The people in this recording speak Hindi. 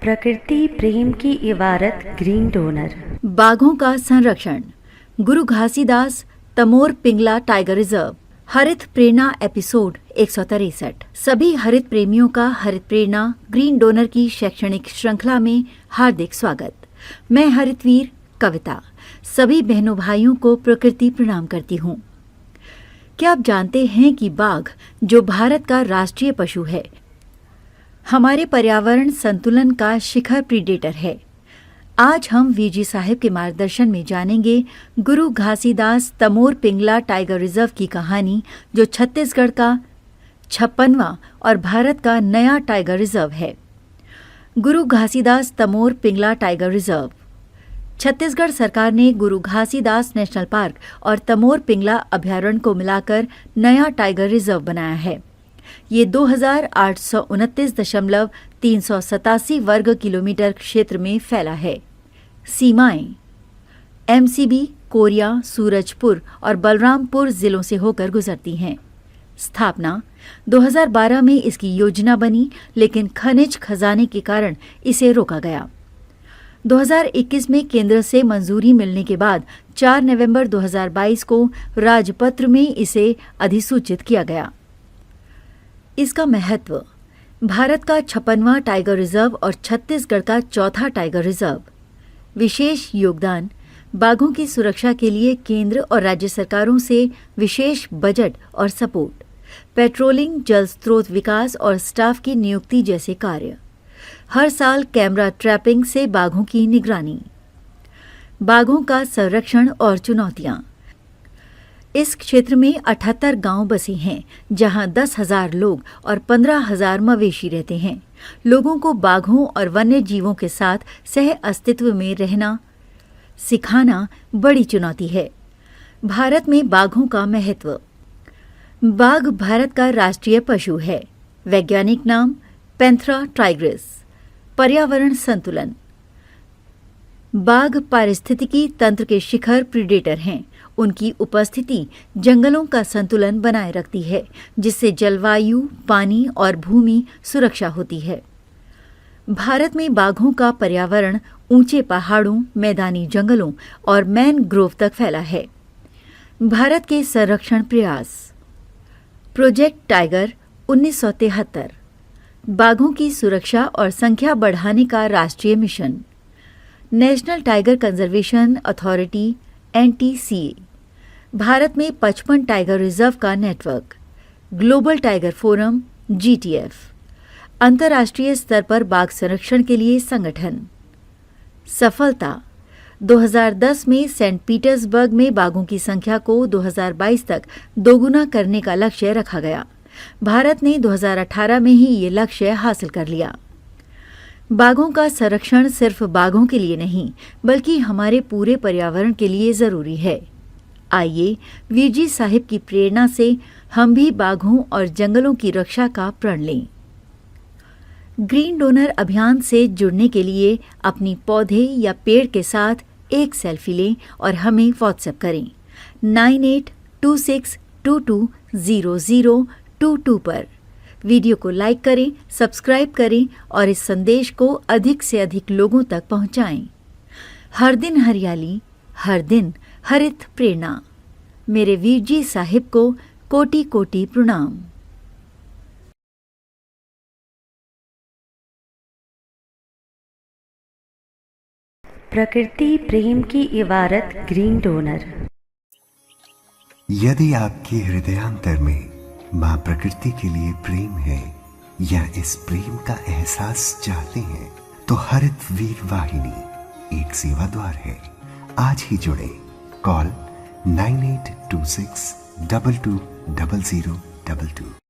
प्रकृति प्रेम की इबारत ग्रीन डोनर। बाघों का संरक्षण। गुरु घासीदास तमोर पिंगला टाइगर रिजर्व। हरित प्रेरणा एपिसोड 163। सभी हरित प्रेमियों का हरित प्रेरणा ग्रीन डोनर की शैक्षणिक श्रृंखला में हार्दिक स्वागत। मैं हरितवीर कविता सभी बहनों भाइयों को प्रकृति प्रणाम करती हूँ। क्या आप जानते हैं कि बाघ जो भारत का राष्ट्रीय पशु है, हमारे पर्यावरण संतुलन का शिखर प्रीडेटर है। आज हम वीजी साहिब के मार्गदर्शन में जानेंगे गुरु घासीदास तमोर पिंगला टाइगर रिजर्व की कहानी, जो छत्तीसगढ़ का 56वां और भारत का नया टाइगर रिजर्व है। गुरु घासीदास तमोर पिंगला टाइगर रिजर्व। छत्तीसगढ़ सरकार ने गुरु घासीदास नेशनल पार्क और तमोर पिंगला अभयारण्य को मिलाकर नया टाइगर रिजर्व बनाया है। ये 2829.387 वर्ग किलोमीटर क्षेत्र में फैला है। सीमाएं एमसीबी, कोरिया, सूरजपुर और बलरामपुर जिलों से होकर गुजरती हैं। स्थापना 2012 में इसकी योजना बनी, लेकिन खनिज खजाने के कारण इसे रोका गया। 2021 में केंद्र से मंजूरी मिलने के बाद 4 नवंबर 2022 को राजपत्र में इसे अधिसूचित किया गया। इसका महत्व। भारत का 56वां टाइगर रिजर्व और छत्तीसगढ़ का चौथा टाइगर रिजर्व। विशेष योगदान। बाघों की सुरक्षा के लिए केंद्र और राज्य सरकारों से विशेष बजट और सपोर्ट। पेट्रोलिंग, जल स्रोत विकास और स्टाफ की नियुक्ति जैसे कार्य। हर साल कैमरा ट्रैपिंग से बाघों की निगरानी। बाघों का संरक्षण और चुनौतियां। इस क्षेत्र में 78 गांव बसे हैं, जहां 10,000 लोग और 15,000 मवेशी रहते हैं। लोगों को बाघों और वन्य जीवों के साथ सह अस्तित्व में रहना सिखाना बड़ी चुनौती है। भारत में बाघों का महत्व। बाघ भारत का राष्ट्रीय पशु है। वैज्ञानिक नाम पैंथेरा टाइग्रिस। पर्यावरण संतुलन। बाघ पारिस्थितिकी तंत्र के शिखर प्रीडेटर हैं। उनकी उपस्थिति जंगलों का संतुलन बनाए रखती है, जिससे जलवायु, पानी और भूमि सुरक्षा होती है। भारत में बाघों का पर्यावरण ऊंचे पहाड़ों, मैदानी जंगलों और मैनग्रोव तक फैला है। भारत के संरक्षण प्रयास। Project tiger 1973। बाघों की सुरक्षा और संख्या बढ़ाने का राष्ट्रीय mission. National tiger conservation authority NTCA। Bharat में 55 टाइगर रिजर्व का network. Global tiger forum GTF। अंतर्राष्ट्रीय स्तर पर बाघ संरक्षण के लिए संगठन। सफलता। 2010 में सेंट पीटर्सबर्ग में बाघों की संख्या को 2022 तक दोगुना करने का लक्ष्य रखा गया। भारत ने 2018 में ही ये लक्ष्य हासिल कर लिया। बाघों का संरक्षण सिर्फ बाघों के लिए नहीं, बल्कि हमारे पूरे पर्यावरण के लिए जरूरी है। आइए वीरजी साहिब की प्रेरणा से हम भी बाघों और जंगलों की रक्षा का प्रण लें। ग्रीन डोनर अभियान से जुड़ने के लिए अपनी पौधे या पेड़ के साथ एक सेल्फी लें और हमें व्हाट्सएप करें 9826220022 पर। वीडियो को लाइक करें, सब्सक्राइब करें और इस संदेश को अधिक से अधिक लोगों तक पहुंचाएं। हर दिन हरियाली, हर दिन हरित प्रेरणा। मेरे वीरजी साहिब को कोटि कोटि प्रणाम। प्रकृति प्रेम की इबारत ग्रीन डोनर। यदि आपके हृदयांतर में माँ प्रकृति के लिए प्रेम है या इस प्रेम का एहसास चाहते हैं, तो हरित वीर वाहिनी एक सेवा द्वार है। आज ही जुड़े। कॉल 9826220022।